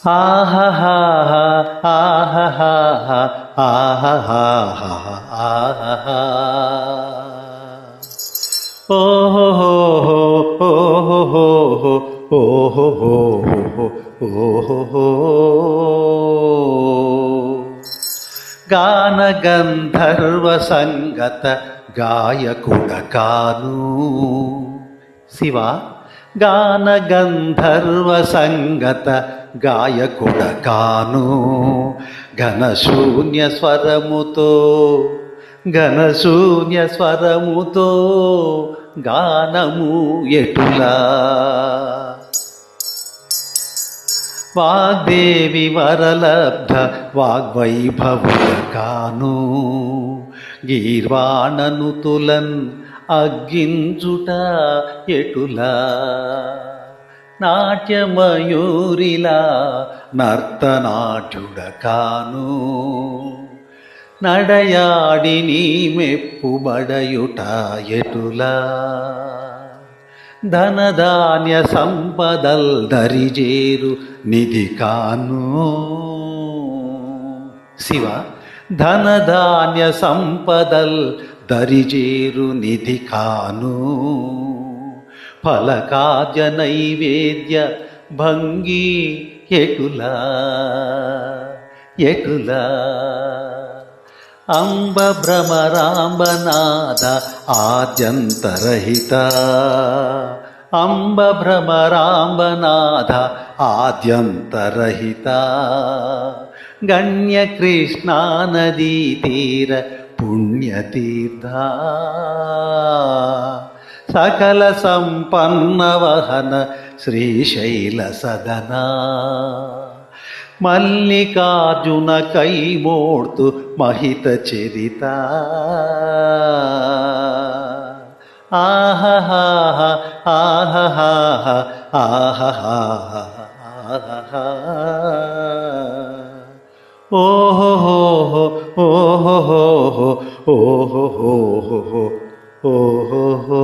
ఆహా ఆహా ఆహా ఆహా ఓహో ఓహో ఓహో ఓహో గాన గంధర్వ సంగత గాయకుడ కాను శివ గాన గంధర్వ సంగత గాయకుడ కాను ఘనశూన్య స్వరముతో గానము ఎటులా వాగ్దేవి వరలబ్ధ వాగ్వైభవుడ కాను గీర్వాణనుతులన్ అగ్గించుట ఎటులా నాట్యమయూరిలా నర్తనాట్యుడ కాను నడయాడి నీ మెప్పుబడయుట ఎటులా ధనధాన్య సంపదల్ దరిజేరు నిధి కాను శివ ధనధాన్య సంపదల్ దరిజేరు నిధి కాను ఫలకాద్య నైవేద్య భంగి ఎటులా ఎటులా అంబ భ్రమరాంబనాద ఆద్యంతరహిత అంబ భ్రమరాంబనాథ ఆద్యంతరహిత గణ్య కృష్ణా నదీ తీర పుణ్యతీర్థ సకల సంపన్న వహన శ్రీశైల సదనా మల్లికార్జున కైమోర్తు మహిత చరిత ఆహా ఆహా ఆహా ఓహో ఓహో ఓహో ఓహో